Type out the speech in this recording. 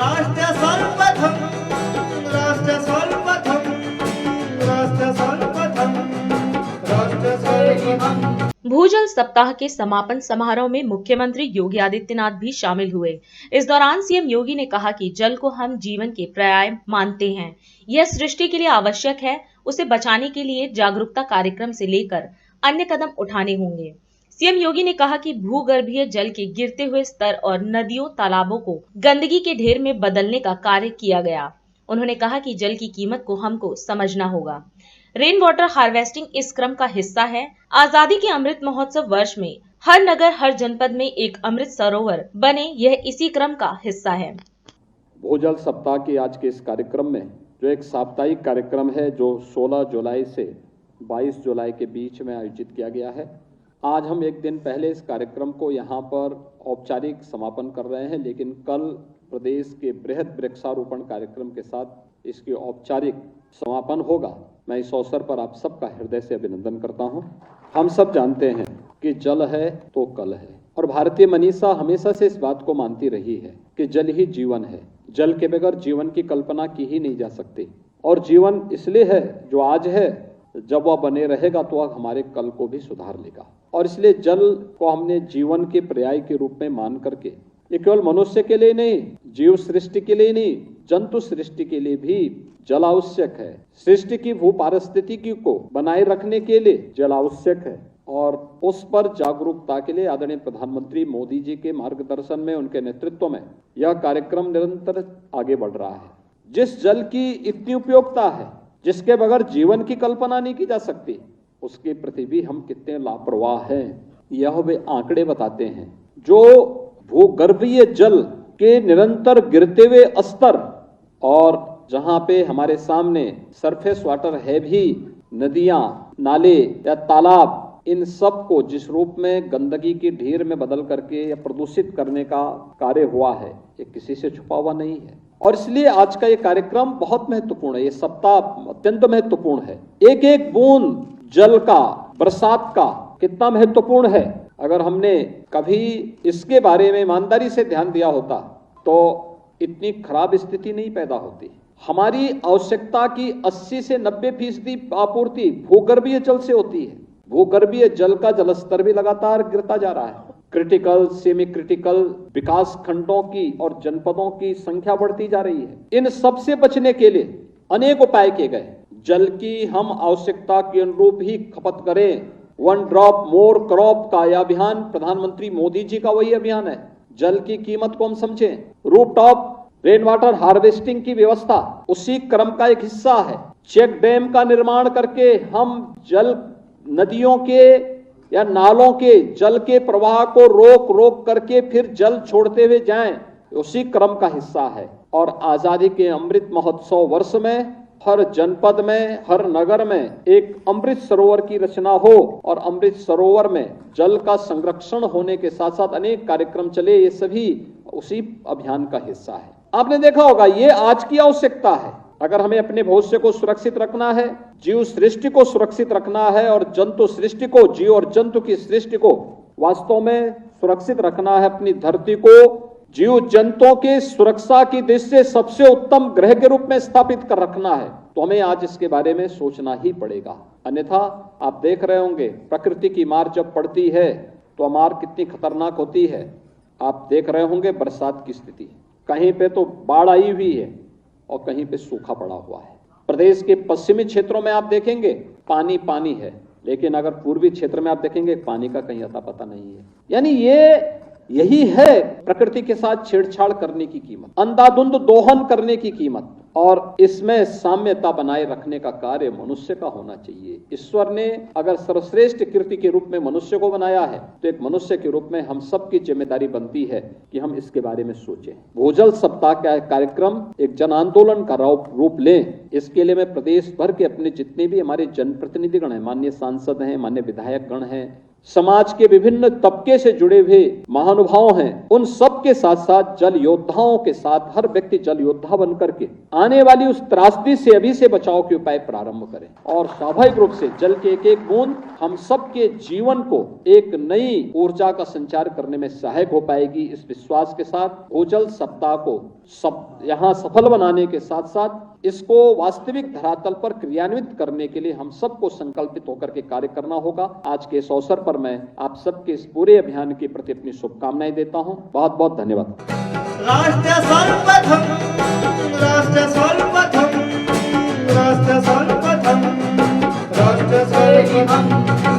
राष्ट्र सर्वप्रथम राष्ट्र सर्वप्रथम राष्ट्र सर्वप्रथम राष्ट्र सर्वप्रथम। भूजल सप्ताह के समापन समारोह में मुख्यमंत्री योगी आदित्यनाथ भी शामिल हुए। इस दौरान सीएम योगी ने कहा कि जल को हम जीवन के पर्याय मानते हैं। यह सृष्टि के लिए आवश्यक है। उसे बचाने के लिए जागरूकता कार्यक्रम से लेकर अन्य कदम उठाने होंगे। सीएम योगी ने कहा कि भूगर्भीय जल के गिरते हुए स्तर और नदियों तालाबों को गंदगी के ढेर में बदलने का कार्य किया गया। उन्होंने कहा कि जल की कीमत को हमको समझना होगा। रेन वाटर हार्वेस्टिंग इस क्रम का हिस्सा है। आजादी के अमृत महोत्सव वर्ष में हर नगर हर जनपद में एक अमृत सरोवर बने, यह इसी क्रम का हिस्सा है। भूजल सप्ताह के आज के इस कार्यक्रम में जो एक साप्ताहिक कार्यक्रम है जो 16 जुलाई से 22 जुलाई के बीच में आयोजित किया गया है। आज हम एक दिन पहले इस कार्यक्रम को यहाँ पर औपचारिक समापन कर रहे हैं, लेकिन कल प्रदेश के बृहद वृक्षारोपण कार्यक्रम के साथ इसकी औपचारिक समापन होगा। मैं इस अवसर पर आप सबका हृदय से अभिनंदन करता हूं। हम सब जानते हैं कि जल है तो कल है, और भारतीय मनीषा हमेशा से इस बात को मानती रही है कि जल ही जीवन है। जल के बगैर जीवन की कल्पना की ही नहीं जा सकती, और जीवन इसलिए है जो आज है, जब वह बने रहेगा तो वह हमारे कल को भी सुधार लेगा। और इसलिए जल को हमने जीवन के पर्याय के रूप में मान करके, ये केवल मनुष्य के लिए नहीं, जीव सृष्टि के लिए नहीं, जंतु सृष्टि के लिए भी जल आवश्यक है। सृष्टि की भू पारिस्थितिकी को बनाए रखने के लिए जल आवश्यक है, और उस पर जागरूकता के लिए आदरणीय प्रधानमंत्री मोदी जी के मार्गदर्शन में, उनके नेतृत्व में यह कार्यक्रम निरंतर आगे बढ़ रहा है। जिस जल की इतनी उपयोगिता है, जिसके बगैर जीवन की कल्पना नहीं की जा सकती, उसके प्रति भी हम कितने लापरवाह हैं, यह वे आंकड़े बताते हैं। जो भूगर्भीय जल के निरंतर गिरते हुए स्तर, और जहां पे हमारे सामने सरफेस वाटर है भी, नदियां, नाले या तालाब, इन सब को जिस रूप में गंदगी की ढेर में बदल करके या प्रदूषित करने का कार्य हुआ है, ये किसी से छुपा हुआ नहीं है। और इसलिए आज का ये कार्यक्रम बहुत महत्वपूर्ण है। ये सप्ताह अत्यंत महत्वपूर्ण है। एक एक बूंद जल का, बरसात का कितना महत्वपूर्ण है। अगर हमने कभी इसके बारे में ईमानदारी से ध्यान दिया होता तो इतनी खराब स्थिति नहीं पैदा होती। हमारी आवश्यकता की 80 से 90% आपूर्ति भूगर्भीय जल से होती है। भूगर्भीय जल का जलस्तर भी लगातार गिरता जा रहा है। क्रिटिकल, सेमी क्रिटिकल विकास खंडों की और जनपदों की संख्या बढ़ती जा रही है। इन सब से बचने के लिए अनेक उपाय किए गए। जल की हम आवश्यकता के अनुरूप ही खपत करें। 1 ड्रॉप मोर क्रॉप का यह अभियान प्रधानमंत्री मोदी जी का वही अभियान है। जल की कीमत को हम समझें। रूफटॉप रेन वाटर हार्वेस्टिंग की व्यवस्था उसी क्रम का एक हिस्सा है। चेक डैम का निर्माण करके हम जल, नदियों के या नालों के जल के प्रवाह को रोक करके फिर जल छोड़ते हुए जाएं, उसी क्रम का हिस्सा है। और आजादी के अमृत महोत्सव वर्ष में हर जनपद में, हर नगर में एक अमृत सरोवर की रचना हो, और अमृत सरोवर में जल का संरक्षण होने के साथ साथ अनेक कार्यक्रम चले, ये सभी उसी अभियान का हिस्सा है। आपने देखा होगा, ये आज की आवश्यकता है। अगर हमें अपने भविष्य को सुरक्षित रखना है, जीव सृष्टि को सुरक्षित रखना है, और जंतु सृष्टि को, जीव और जंतु की सृष्टि को वास्तव में सुरक्षित रखना है, अपनी धरती को जीव जंतुओं की सुरक्षा की दृष्टि से सबसे उत्तम ग्रह के रूप में स्थापित कर रखना है, तो हमें आज इसके बारे में सोचना ही पड़ेगा। अन्यथा आप देख रहे होंगे, प्रकृति की मार जब पड़ती है तो मार कितनी खतरनाक होती है। आप देख रहे होंगे बरसात की स्थिति, कहीं पे तो बाढ़ आई हुई है और कहीं पे सूखा पड़ा हुआ है। प्रदेश के पश्चिमी क्षेत्रों में आप देखेंगे पानी पानी है, लेकिन अगर पूर्वी क्षेत्र में आप देखेंगे पानी का कहीं अता पता नहीं है। यानी यही है प्रकृति के साथ छेड़छाड़ करने की कीमत, अंधाधुंध दोहन करने की कीमत, और इसमें साम्यता बनाए रखने का कार्य मनुष्य का होना चाहिए। ईश्वर ने अगर सर्वश्रेष्ठ कृति के रूप में मनुष्य को बनाया है, तो एक मनुष्य के रूप में हम सबकी जिम्मेदारी बनती है कि हम इसके बारे में सोचें। भूजल सप्ताह का कार्यक्रम एक जन आंदोलन का रूप लें। इसके लिए मैं प्रदेश भर के अपने जितने भी हमारे जनप्रतिनिधिगण हैं, माननीय सांसद हैं, माननीय विधायक गण हैं, समाज के विभिन्न तबके से जुड़े हुए महानुभाव हैं, उन सब के साथ साथ जल योद्धाओं के साथ हर व्यक्ति जल योद्धा बनकर के आने वाली उस त्रासदी से अभी से बचाव के उपाय प्रारंभ करें और स्वाभाविक रूप से जल के एक एक बूंद हम सबके जीवन को एक नई ऊर्जा का संचार करने में सहायक हो पाएगी। इस विश्वास के साथ भूजल सप्ताह को यहाँ सफल बनाने के साथ साथ इसको वास्तविक धरातल पर क्रियान्वित करने के लिए हम सबको संकल्पित होकर के कार्य करना होगा। आज के इस अवसर पर मैं आप सबके इस पूरे अभियान के प्रति अपनी शुभकामनाएं देता हूं। बहुत बहुत धन्यवाद। राष्ट्र सर्वप्रथम, राष्ट्र